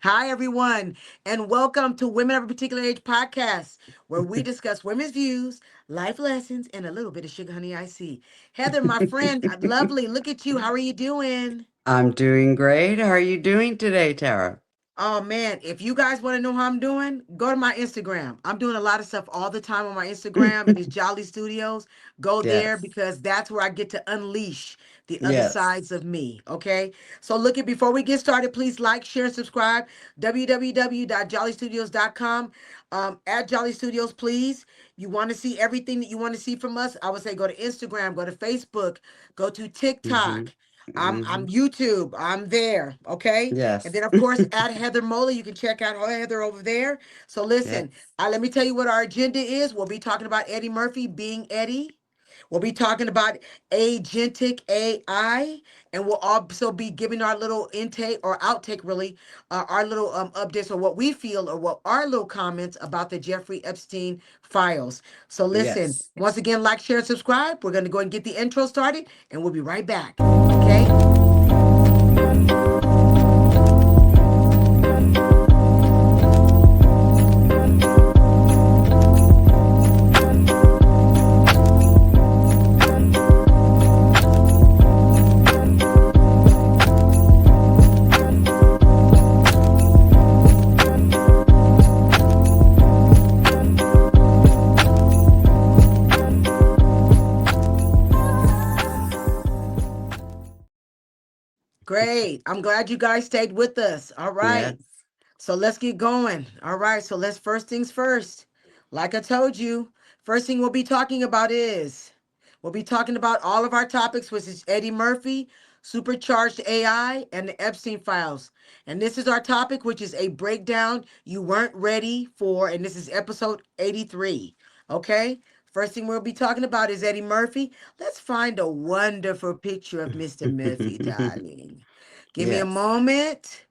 Hi, everyone, and welcome to Women of a Particular Age podcast, where we discuss women's views, life lessons, and a little bit of sugar honey I see. Heather, my friend, lovely. Look at you. How are you doing? I'm doing great. How are you doing today, Tara? Oh man, if you guys want to know how I'm doing, go to my Instagram. I'm doing a lot of stuff all the time on my Instagram and these Jolly Studios. Go there Yes. because that's where I get to unleash the other Yes. sides of me. Okay. So look at before we get started, please like, share, and subscribe. www.jollystudios.com. At Jolly Studios, please. You want to see everything that you want to see from us? I would say go to Instagram, go to Facebook, go to Mm-hmm. TikTok. I'm Mm-hmm. YouTube. I'm there. Okay. And Yes. then, of course, at Heather Mola, you can check out Heather over there. So, listen, Yes. let me tell you what our agenda is. We'll be talking about Eddie Murphy being Eddie. We'll be talking about agentic AI, and we'll also be giving our little intake or outtake, really, our little updates or what we feel or what our little comments about the Jeffrey Epstein files. So, listen, Yes. once again, like, share, and subscribe. We're going to go and get the intro started, and we'll be right back. Okay. Great. I'm glad you guys stayed with us. All right. Yes. So let's get going. All right. So let's first things first. Like I told you, first thing we'll be talking about is we'll be talking about all of our topics, which is Eddie Murphy, Supercharged AI, and the Epstein Files. And this is our topic, which is a breakdown you weren't ready for. And this is episode 83. Okay. First thing we'll be talking about is Eddie Murphy. Let's find a wonderful picture of Mr. Murphy, darling. Give me a Yes. moment.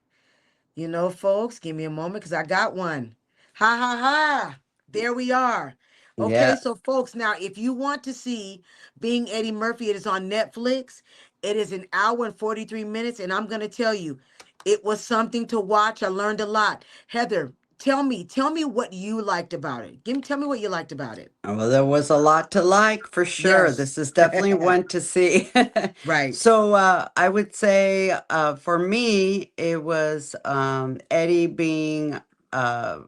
Folks, give me a moment because I got one. Ha ha ha. There we are. Okay, Yeah. so folks, now if you want to see Being Eddie Murphy, it is on Netflix. It is an hour and 43 minutes, and I'm going to tell you, it was something to watch. I learned a lot. Heather, tell me what you liked about it. Tell me what you liked about it. Well, there was a lot to like for sure. Yes. This is definitely one to see. Right. So I would say for me, it was Eddie being uh,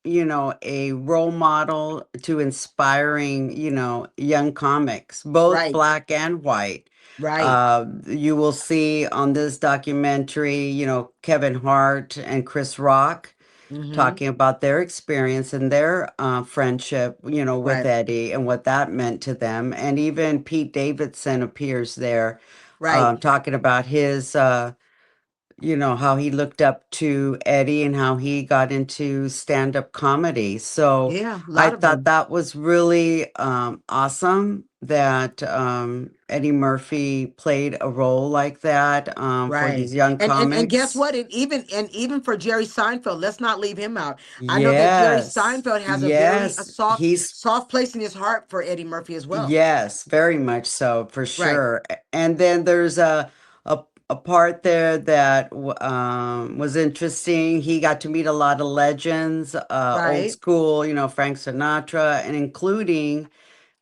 a role model to inspiring, young comics, both Right. black and white. Right. You will see on this documentary, Kevin Hart and Chris Rock Mm-hmm. talking about their experience and their friendship, with Right. Eddie and what that meant to them. And even Pete Davidson appears there, Right. talking about his how he looked up to Eddie and how he got into stand up comedy. So Yeah, a I lot of thought them. that was really awesome that Eddie Murphy played a role like that for Right. these young And guess comics. what? And even for Jerry Seinfeld, let's not leave him out. I know that Jerry Yes, Seinfeld has a yes, soft place in his heart for Eddie Murphy as well. yes, very much so for Right. sure. And then there's a part there that was interesting. He got to meet a lot of legends, old Right. school, Frank Sinatra, and including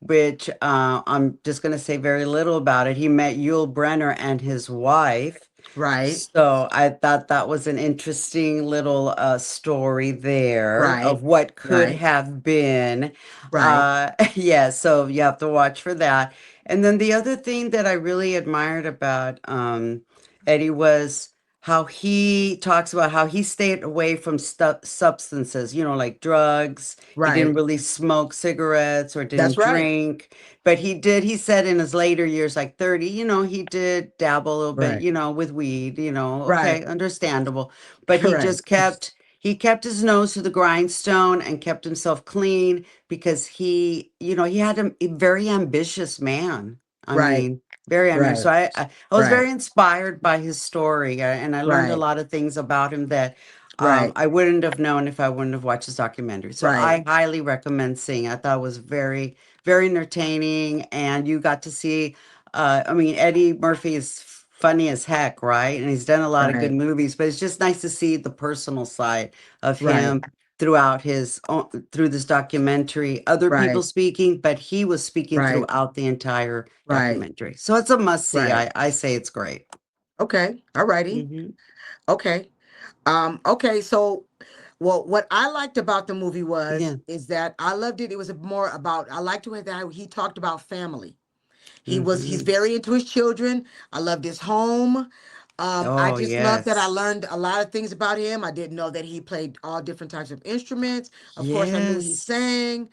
which I'm just going to say very little about it. He met Yul Brynner and his wife. Right. So I thought that was an interesting little story there Right. of what could Right. have been. Right. Yeah, so you have to watch for that. And then the other thing that I really admired about Eddie was how he talks about how he stayed away from substances, like drugs. He didn't Right. really smoke cigarettes or That's didn't right. drink. But he said in his later years, like 30, he did dabble a little bit, Right. with weed, Right. okay, understandable. But he Right. just he kept his nose to the grindstone and kept himself clean because he had a very ambitious man. I Right. mean, very ambitious. Right. So I was Right. very inspired by his story, and I learned a Right. lot of things about him that Right. I wouldn't have known if I wouldn't have watched his documentary. So Right. I highly recommend seeing. I thought it was very, very entertaining, and you got to see. I mean, Eddie Murphy is funny as heck, right? And he's done a lot of good Right. movies, but it's just nice to see the personal side of Right. him throughout through this documentary. Other people Right. speaking, but he was speaking Right. throughout the entire Right. documentary. So it's a must see. Right. I say it's great. Okay. All righty. Hmm. Okay. Okay. So, well, what I liked about the movie was Yeah. is that I loved it. It was more about I liked the way that he talked about family. He's Hmm. very into his children. I loved his home. I Oh, just love that I yes. learned a lot of things about him. I didn't know that he played all different types of instruments. Of course, I knew he Yes. sang.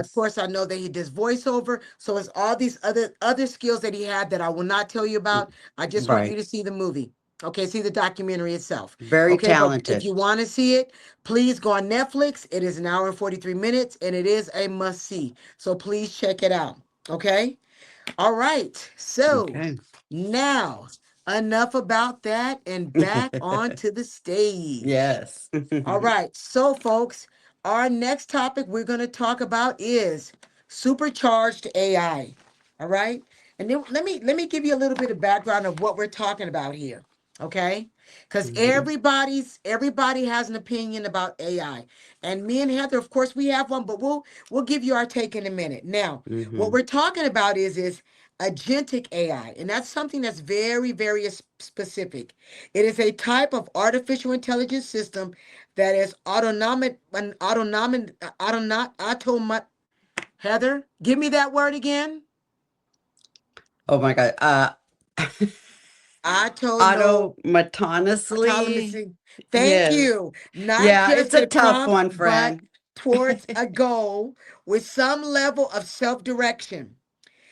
Of Yes. course, I know that he does voiceover. So it's all these other skills that he had that I will not tell you about. I just want you Right. to see the movie. Okay, see the documentary itself. Very Okay, but if talented. you want to see it, please go on Netflix. It is an hour and 43 minutes, and it is a must see. So please check it out. Okay. All right. So Okay. now enough about that and back onto the stage. Yes. All right. So, folks, our next topic we're going to talk about is supercharged AI. All right. And then let me give you a little bit of background of what we're talking about here. Okay. Because Hmm. everybody has an opinion about AI. And me and Heather, of course, we have one, but we'll give you our take in a minute. Now, what Hmm. we're talking about is agentic AI, and that's something that's very, very specific. It is a type of artificial intelligence system that is autonomic, an autonomic, automat. Heather, give me that word again. Oh my God. Autono, Automatonously. autonomously. Thank Yes. you. Not Yeah, it's just a a tough prompt, one, but friend. towards a goal with some level of self-direction.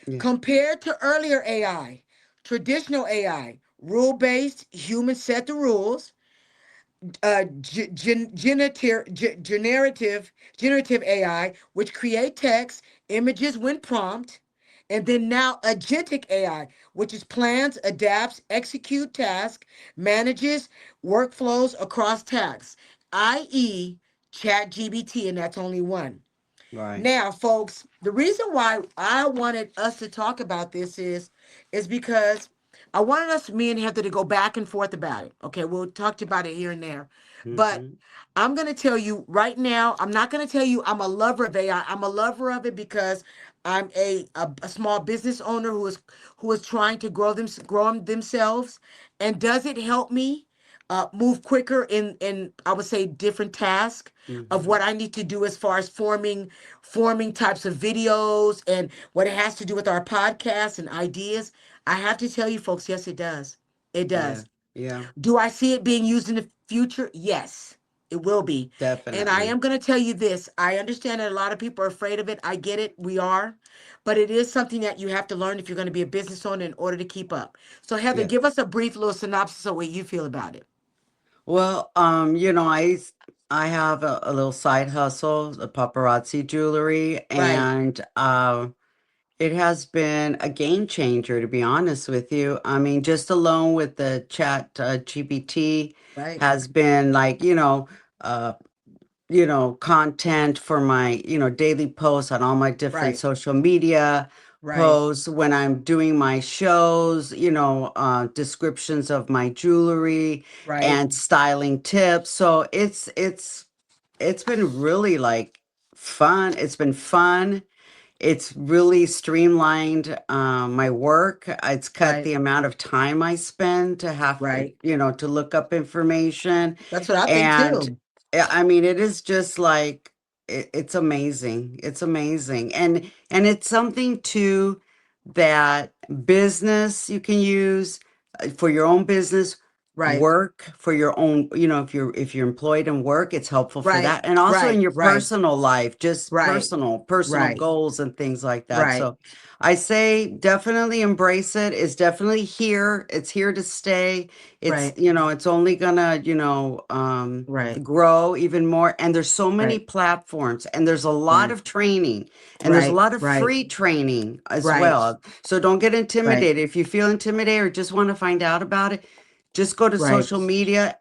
Yeah. Compared to earlier AI, traditional AI, rule-based, humans set the rules, generative AI, which create text, images when prompt, and then now agentic AI, which is plans, adapts, execute task, manages workflows across tasks, i.e., ChatGPT, and that's only one. Right. Now, folks, the reason why I wanted us to talk about this is because I wanted us, me and Heather, to go back and forth about it. Okay, we'll talk about it here and there. But Hmm. I'm going to tell you right now, I'm not going to tell you I'm a lover of AI. I'm a lover of it because I'm a small business owner who is trying to grow themselves. And does it help me move quicker in I would say different tasks of Hmm. what I need to do as far as forming types of videos and what it has to do with our podcasts and ideas? I have to tell you folks, yes, it does. It Yeah. does. Yeah. Do I see it being used in the future? Yes, it will be. And I Definitely. am going to tell you this. I understand that a lot of people are afraid of it. I get it. We are. But it is something that you have to learn if you're going to be a business owner in order to keep up. So, Heather, Yeah. give us a brief little synopsis of what you feel about it. Well, I have a little side hustle, the paparazzi jewelry, Right, and it has been a game changer, to be honest with you. I mean, just alone with the chat GPT right, has been like, uh, content for my, daily posts on all my different right, social media right, posts when I'm doing my shows, descriptions of my jewelry right, and styling tips. So it's been really like fun. It's been fun. It's really streamlined my work. It's cut right, the amount of time I spend to have, right. to look up information. That's what I think And too. I mean, it is just like, it's amazing. It's amazing. And it's something too that business you can use for your own business, Right, work for your own, if you're employed in work, it's helpful for right, that, and also in right, your right, personal life, just right, personal right, goals and things like that. right, So I say definitely embrace it. It's definitely here. It's here to stay. It's, right, it's only gonna, right, grow even more. And there's so many right, platforms, and there's a lot right, of training, and there's a right, lot of right, free training as right, well. So don't get right, intimidated. If you feel intimidated or just want to find out about it, just go to right, social media,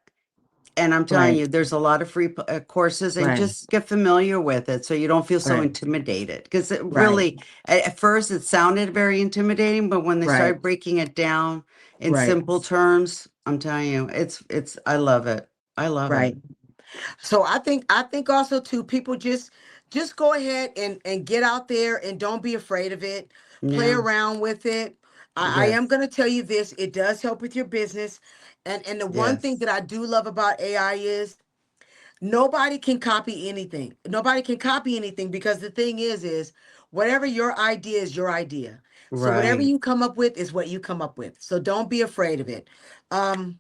and I'm telling right, you, there's a lot of free courses, and right, just get familiar with it so you don't feel so right, intimidated. Because it right, really, at first, it sounded very intimidating, but when they right, started breaking it down, in Right. simple terms. I'm telling you, it's I love it. I love it. Right. So I think also too, people just go ahead and get out there and don't be afraid of it. Play Yeah. around with it. I am Yes. gonna tell you this, it does help with your business. And the one thing Yes. that I do love about AI is nobody can copy anything. Nobody can copy anything because the thing is whatever your idea is your idea. So whatever Right. you come up with is what you come up with. So don't be afraid of it. Um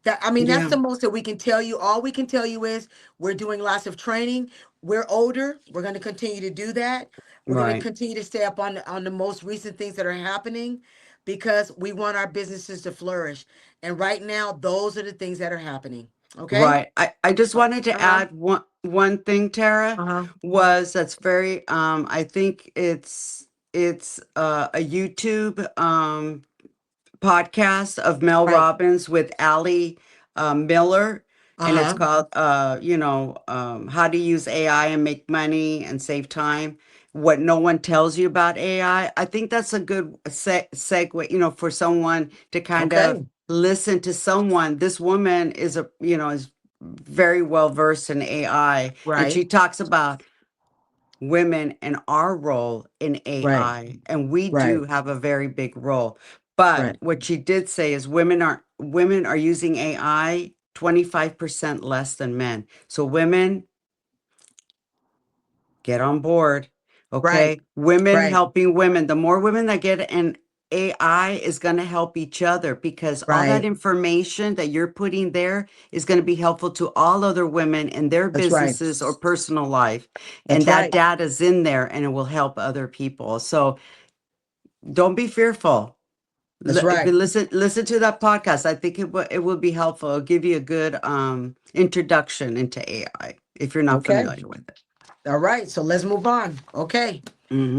that I mean, that's Yeah. the most that we can tell you. All we can tell you is we're doing lots of training. We're older. We're going to continue to do that. We're going to Right. continue to stay up on the most recent things that are happening because we want our businesses to flourish. And right now, those are the things that are happening. Okay. Right. I just wanted to Uh-huh. add one thing, Tara, Uh-huh. was that's very I think it's a YouTube podcast of Mel Right. Robbins with Allie Miller, and it's Uh-huh. called How to Use AI and Make Money and Save Time. What no one tells you about AI. I think that's a good segue, for someone to kind of Okay. listen to someone. This woman is very well versed in AI, and Right. she talks about women and our role in Right. AI, and we Right. do have a very big role. But Right. what she did say is women are using AI 25% less than men. So women, get on board. Right. Okay? Women Right. helping women. The more women that get in AI is going to help each other, because all that Right. information that you're putting there is going to be helpful to all other women in their That's right. businesses or personal life. That's And that right. data's in there and it will help other people. So don't be fearful. That's right. Listen to that podcast. I think it will be helpful. It'll give you a good introduction into AI if you're not Okay. familiar with it. All right. So let's move on. Okay.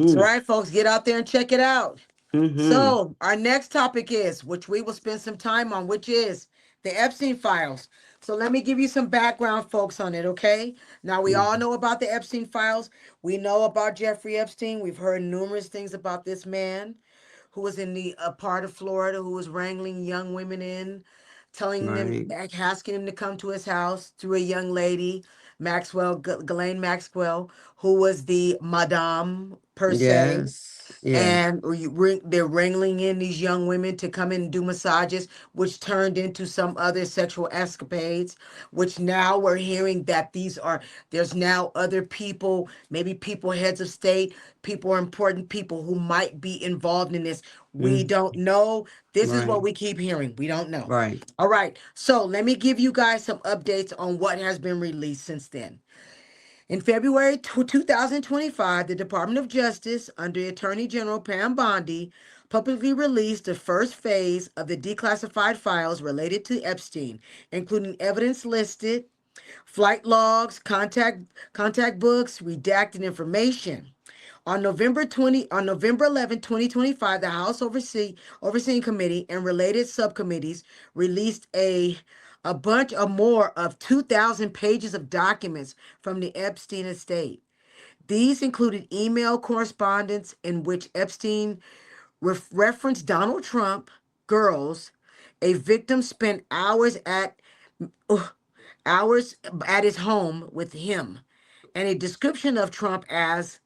So, all Mm-hmm. right, folks, get out there and check it out. Mm-hmm. So, our next topic is, which we will spend some time on, which is the Epstein Files. So, let me give you some background, folks, on it, okay? Now, we all Mm-hmm. know about the Epstein Files. We know about Jeffrey Epstein. We've heard numerous things about this man who was in the part of Florida who was wrangling young women in, telling them, Right. asking them to come to his house through a young lady, Maxwell, Ghislaine Maxwell, who was the madame per se, Yes. Yes. and they're wrangling in these young women to come in and do massages, which turned into some other sexual escapades, which now we're hearing that there's now other people, maybe people, heads of state, people, important people who might be involved in this. We Mm. don't know. This is what Right. we keep hearing. We don't know. Right. All right. So let me give you guys some updates on what has been released since then. In February 2025, the Department of Justice, under Attorney General Pam Bondi, publicly released the first phase of the declassified files related to Epstein, including evidence listed, flight logs, contact books, redacted information. On November 11, 2025, the House Overseeing Committee and related subcommittees released a bunch of more of 2,000 pages of documents from the Epstein estate. These included email correspondence in which Epstein referenced Donald Trump, girls, a victim spent uh, hours at his home with him, and a description of Trump as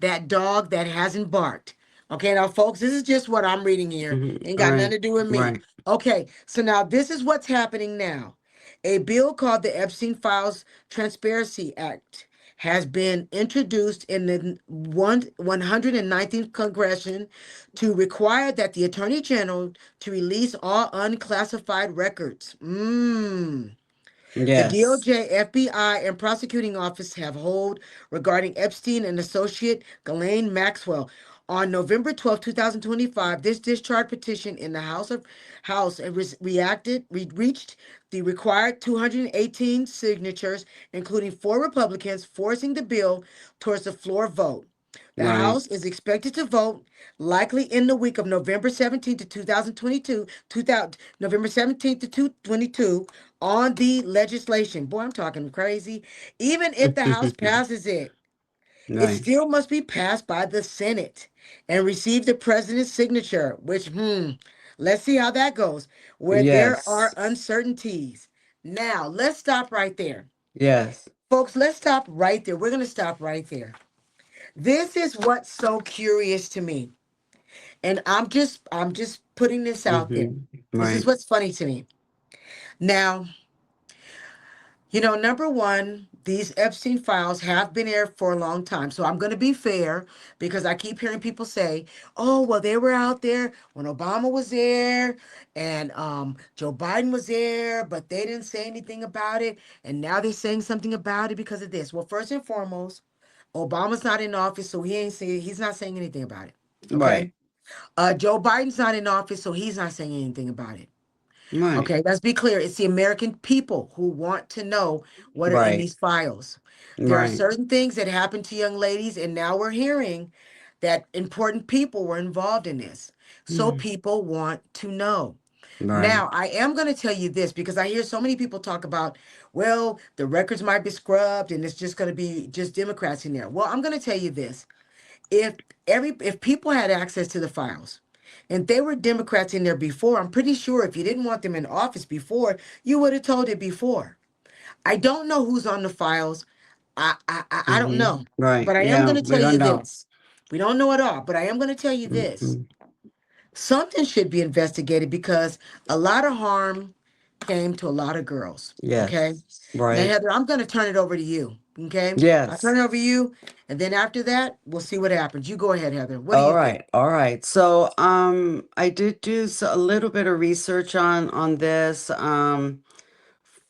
that dog that hasn't barked. Okay, now, folks, this is just what I'm reading here. Mm-hmm. Ain't got nothing Right. to do with me. Right. Okay, so now this is what's happening now. A bill called the Epstein Files Transparency Act has been introduced in the 119th Congression to require that the Attorney General to release all unclassified records. The Yes. DOJ, FBI, and prosecuting office have hold regarding Epstein and associate Ghislaine Maxwell. On November 12, 2025, this discharge petition in the House reached the required 218 signatures, including four Republicans, forcing the bill towards the floor vote. The Right. House is expected to vote likely in the week of November 17th to 2000, November 17th to 2022 on the legislation. Boy, I'm talking crazy. Even if the House passes it, it Right. still must be passed by the Senate and receive the president's signature, which, Let's see how that goes. Where there are Yes. uncertainties. Now, let's stop right there. Yes. Folks, let's stop right there. We're going to stop right there. This is what's so curious to me. And I'm just putting this out there. Mm-hmm. This is Right. what's funny to me. Now, number one, these Epstein files have been aired for a long time. So I'm going to be fair because I keep hearing people say, oh, well, they were out there when Obama was there and Joe Biden was there, but they didn't say anything about it. And now they're saying something about it because of this. Well, first and foremost, Obama's not in office, so he's not saying anything about it. Okay. Right. Joe Biden's not in office, so he's not saying anything about it. Right. Okay, let's be clear. It's the American people who want to know what are in Right. these files. There are Right. certain things that happen to young ladies, and now we're hearing that important people were involved in this. So Mm. people want to know. Right. Now, I am going to tell you this because I hear so many people talk about, well, the records might be scrubbed and it's just going to be just Democrats in there. Well, I'm going to tell you this if if people had access to the files and they were Democrats in there before, I'm pretty sure if you didn't want them in office before, you would have told it before. I don't know who's on the files. I don't Mm-hmm. know. Right. But I am Yeah. going to We tell don't you know. this. We don't know it all, but I am going to tell you this. Mm-hmm. Something should be investigated because a lot of harm came to a lot of girls. Okay. Yes. Now, Right. Heather, I'm going to turn it over to you. Okay. I'll Yes. turn it over to you. And then after that, we'll see what happens. You go ahead, Heather. What do All you think? right. All right. So, I did do a little bit of research on this.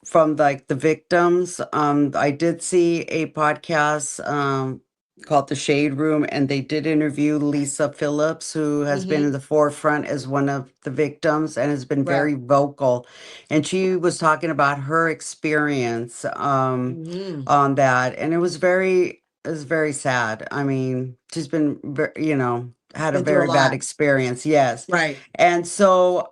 From like the victims. I did see a podcast called The Shade Room, and they did interview Lisa Phillips, who has been in Mm-hmm. the forefront as one of the victims and has been Right. very vocal. And she was talking about her experience Mm-hmm. on that, and it was very sad. I mean, she's been, had a Been through a very bad lot. experience. Yes. Right. And so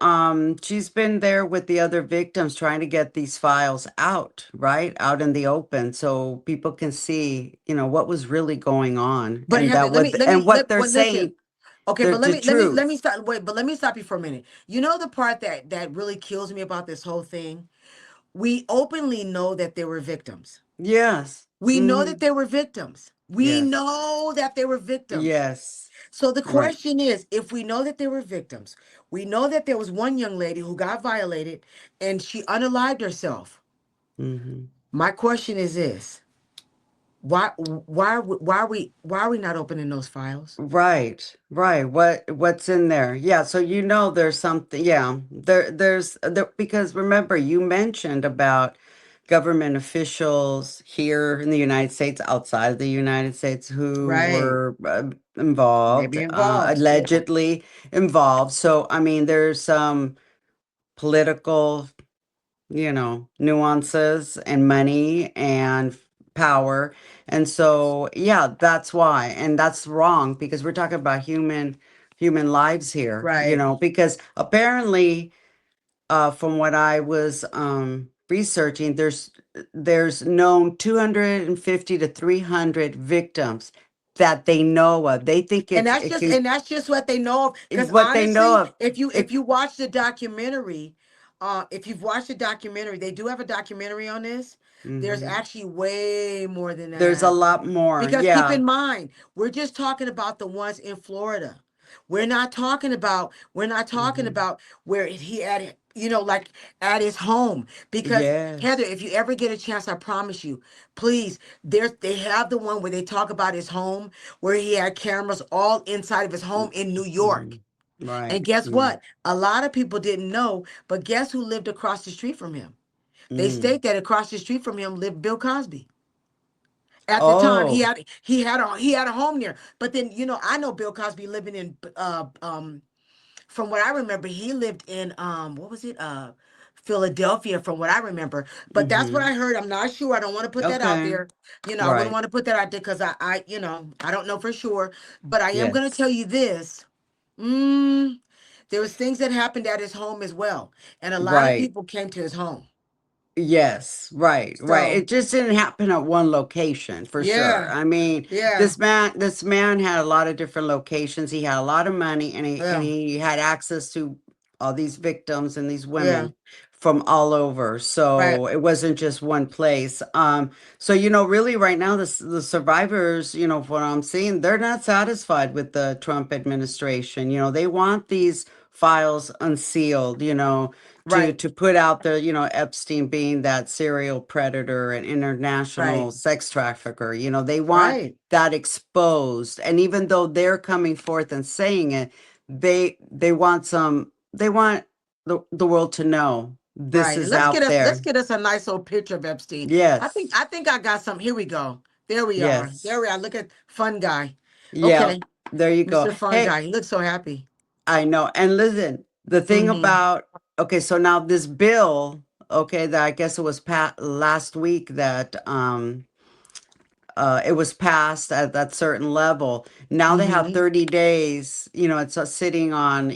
she's been there with the other victims trying to get these files out, right? Out in the open so people can see, what was really going on But and Heather, that let what me let and me what let they're well, listen. saying, Okay, they're but let the me let me let me truth. stop. Wait, but let me stop you for a minute. You know the part that really kills me about this whole thing? We openly know that there were victims. Yes. We know Hmm. that there were victims. We Yes. know that there were victims. Yes. So the Right. question is, if we know that there were victims, we know that there was one young lady who got violated and she unalived herself. Hmm. My question is this: why are we not opening those files? Right, right. What's in there? Yeah, so there's something, yeah. There because remember you mentioned about government officials here in the United States, outside of the United States, who Right. were involved, Maybe involved. Yeah. allegedly involved. So I mean, there's some political nuances and money and power. And so, yeah, that's why. And that's wrong because we're talking about human lives here, Right. because apparently, from what I was researching, there's known 250 to 300 victims that they know of. They think And it can that's just what they know of. Because what they know honestly, of. if It you watch the documentary, if you've watched the documentary, they do have a documentary on this. There's Mhm. actually way more than There's a that. lot more. Because keep Yeah. in mind, we're just talking about the ones in Florida. We're not talking about where he had it, like at his home. Because Heather, Yes. if you ever get a chance, I promise you, please, they have the one where they talk about his home, where he had cameras all inside of his home in New York. Mhm. Right. And guess Mm. what? A lot of people didn't know, but guess who lived across the street from him? They Mm. state that across the street from him lived Bill Cosby. At the time, he Oh. had he had a home there. But then I know Bill Cosby living in from what I remember, he lived in what was it? Philadelphia, from what I remember. But that's what Mhm. I heard. I'm not sure. I don't want to put that out Okay. there. I wouldn't Right. want to put that out there because I don't know for sure. But I am going to Yes. tell you this. Mm, there was things that happened at his home as well, and a lot of Right. people came to his home. Yes. Right. Right. So It just didn't happen at one location for sure. yeah, I mean, yeah, this man had a lot of different locations. He had a lot of money and he and yeah. he had access to all these victims and these Yeah. women from all over. Right. So it wasn't just one place. So really right now the survivors, from what I'm seeing, they're not satisfied with the Trump administration. They want these files unsealed, to Right. put out there, Epstein being that serial predator and international Right. sex trafficker. They want Right. that exposed. And even though they're coming forth and saying it, they want the world to know this Right. And is let's get out us let's there. get us a nice old picture of Epstein. I think Yes. I think I got some. Here we go. There we are. There Yes. we are. Look at fun guy. Yeah. Okay. There you go. Mr. Fun Hey, Guy. He looks so happy. I know. And listen, the thing Mm-hmm. about, okay, so now this bill, okay, that I guess it was last week that it was passed at that certain level. Now they have Mm-hmm. 30 days, it's sitting on,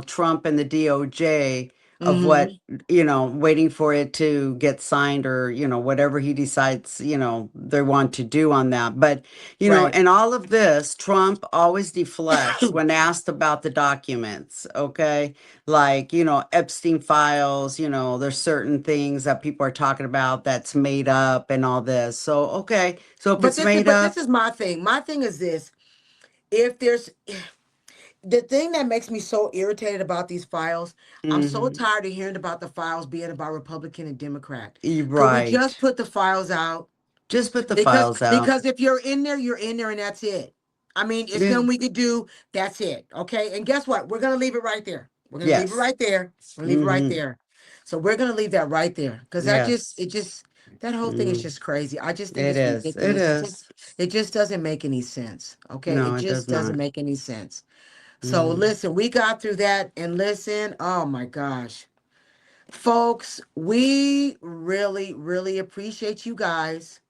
Trump and the DOJ of Mm-hmm. waiting for it to get signed or, whatever he decides, they want to do on that. But, Right. in all of this, Trump always deflects when asked about the documents, okay? Like, Epstein Files, there's certain things that people are talking about that's made up and all this. So, okay. So if But it's this is made but this up, is my thing. My thing is this. If there's the thing that makes me so irritated about these files, I'm so mm-hmm, tired of hearing about the files being about Republican and Democrat. Could we right. just put the files out? Just put the Because files out. because if you're in there, you're in there, and that's it. I mean, it's Yeah. nothing we could do. That's it. Okay. And guess what? We're gonna leave it right there. We're gonna leave it Yes. right there. We're gonna leave it right Mm-hmm. there. So we're gonna leave that right there. Because Yes. that whole thing is Mm. just crazy. I just think It it's is. It ridiculous. is. It just doesn't make any sense. Okay. It No, it does just doesn't not. make any sense. So Mm-hmm. listen, we got through that, and listen, oh my gosh. Folks, we really, really appreciate you guys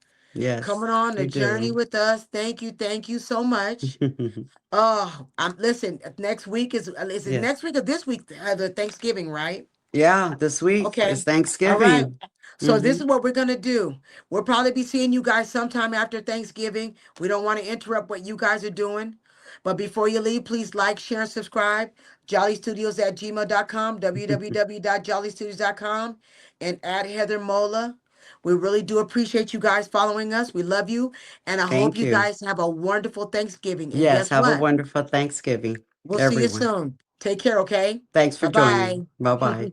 coming Yes, on the we journey do. with us. Thank you so much. Oh, I'm listen. Next week is it Yes. next week or this week? The Thanksgiving, right? Yeah, this week is Okay. All right. Thanksgiving. So this Mm-hmm. is what we're gonna do. We'll probably be seeing you guys sometime after Thanksgiving. We don't want to interrupt what you guys are doing. But before you leave, please like, share, and subscribe. JollyStudios@gmail.com, www.jollystudios.com, and add Heather Mola. We really do appreciate you guys following us. We love you. And I hope Thank you you. guys have a wonderful Thanksgiving. And Yes, guess have a what? wonderful Thanksgiving, We'll see you everyone. soon. Take care, okay? Thanks for Bye bye. joining. Bye bye.